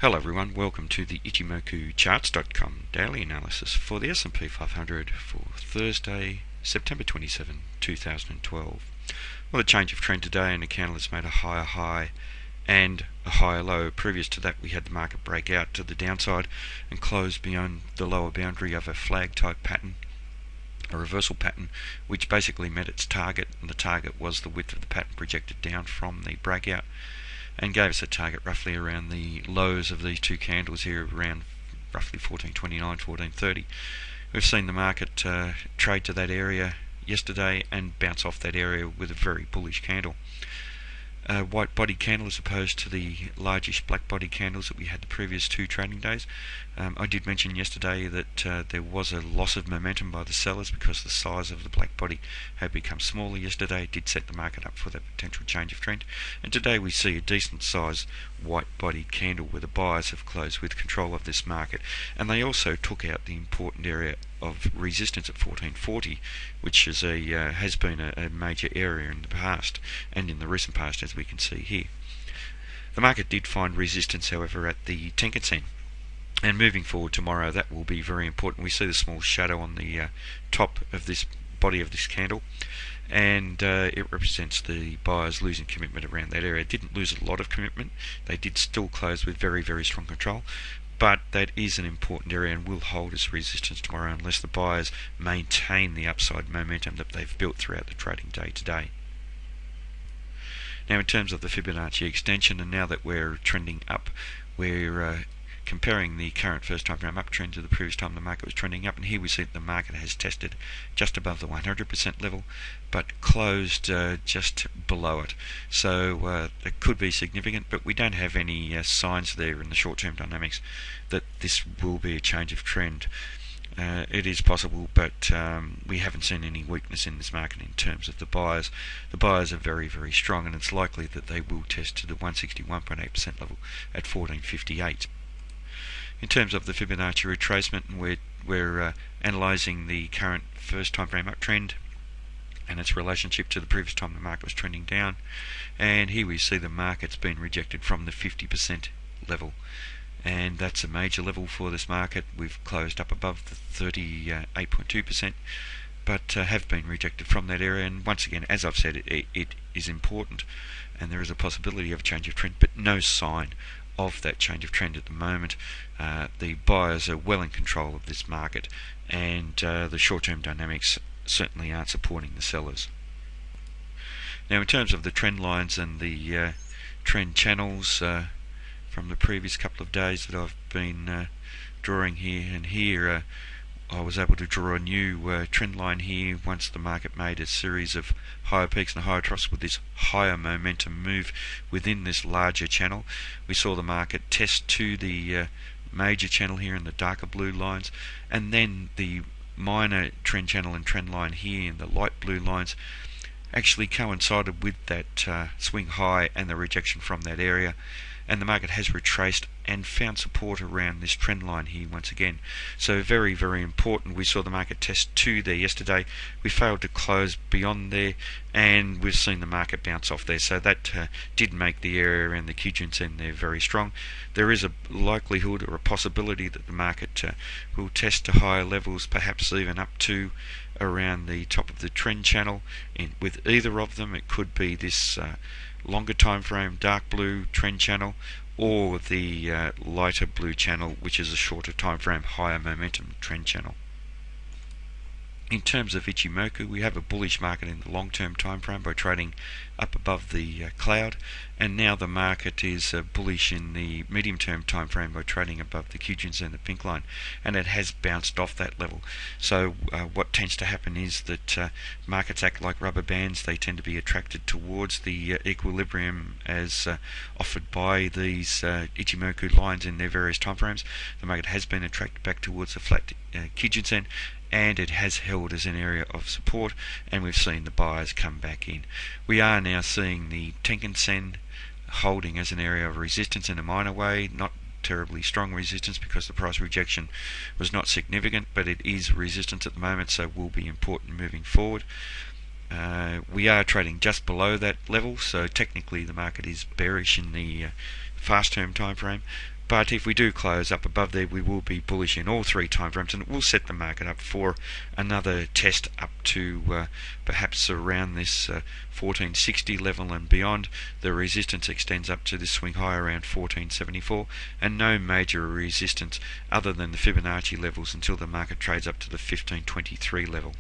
Hello everyone, welcome to the Ichimoku Charts.com daily analysis for the S&P500 for Thursday, September 27, 2012. Well, a change of trend today, and the candle has made a higher high and a higher low. Previous to that, we had the market break out to the downside and close beyond the lower boundary of a flag type pattern, a reversal pattern, which basically met its target, and the target was the width of the pattern projected down from the breakout, and gave us a target roughly around the lows of these two candles here, around roughly 14.29, 14.30. We've seen the market trade to that area yesterday and bounce off that area with a very bullish candle. White body candle as opposed to the largish black body candles that we had the previous two trading days. I did mention yesterday that there was a loss of momentum by the sellers because the size of the black body had become smaller yesterday. It did set the market up for that potential change of trend, and today we see a decent sized white body candle where the buyers have closed with control of this market, and they also took out the important area of resistance at 1440, which is has been a major area in the past and in the recent past, as we can see here. The market did find resistance, however, at the Tenkan-sen, and moving forward tomorrow that will be very important. We see the small shadow on the top of this body of this candle, and it represents the buyers losing commitment around that area. It didn't lose a lot of commitment, they did still close with very, very strong control, but that is an important area and will hold as resistance tomorrow unless the buyers maintain the upside momentum that they've built throughout the trading day today. Now, in terms of the Fibonacci extension, and now that we're trending up, we're comparing the current first time frame uptrend to the previous time the market was trending up, and here we see that the market has tested just above the 100% level but closed just below it. So it could be significant, but we don't have any signs there in the short-term dynamics that this will be a change of trend. It is possible, but we haven't seen any weakness in this market in terms of the buyers. The buyers are very, very strong, and it's likely that they will test to the 161.8% level at 1458. In terms of the Fibonacci retracement, we're analysing the current first time frame uptrend and its relationship to the previous time the market was trending down, and here we see the market's been rejected from the 50% level, and that's a major level for this market. We've closed up above the 38.2%, but have been rejected from that area, and once again, as I've said, it is important and there is a possibility of a change of trend, but no sign of that change of trend at the moment. The buyers are well in control of this market, and the short-term dynamics certainly aren't supporting the sellers. Now, in terms of the trend lines and the trend channels from the previous couple of days that I've been drawing here, and here I was able to draw a new trend line here once the market made a series of higher peaks and higher troughs with this higher momentum move within this larger channel. We saw the market test to the major channel here in the darker blue lines, and then the minor trend channel and trend line here in the light blue lines actually coincided with that swing high and the rejection from that area, and the market has retraced and found support around this trend line here once again. So very, very important. We saw the market test 2 there yesterday. We failed to close beyond there, and we've seen the market bounce off there. So that did make the area around the Kijun-sen there very strong. There is a likelihood or a possibility that the market will test to higher levels, perhaps even up to around the top of the trend channel. With either of them, it could be this longer time frame dark blue trend channel, or the lighter blue channel, which is a shorter time frame higher momentum trend channel. In terms of Ichimoku, we have a bullish market in the long-term time frame by trading up above the cloud, and now the market is bullish in the medium-term time frame by trading above the Kijun-sen and the pink line, and it has bounced off that level. So what tends to happen is that markets act like rubber bands. They tend to be attracted towards the equilibrium as offered by these Ichimoku lines in their various time frames. The market has been attracted back towards the flat Kijun-sen, and it has held as an area of support, and we've seen the buyers come back in. We are now seeing the Tenkan-sen holding as an area of resistance in a minor way, not terribly strong resistance because the price rejection was not significant, but it is resistance at the moment, so will be important moving forward. We are trading just below that level, so technically the market is bearish in the fast term time frame, but if we do close up above there, we will be bullish in all three time frames, and it will set the market up for another test up to perhaps around this 1460 level and beyond. The resistance extends up to this swing high around 1474, and no major resistance other than the Fibonacci levels until the market trades up to the 1523 level.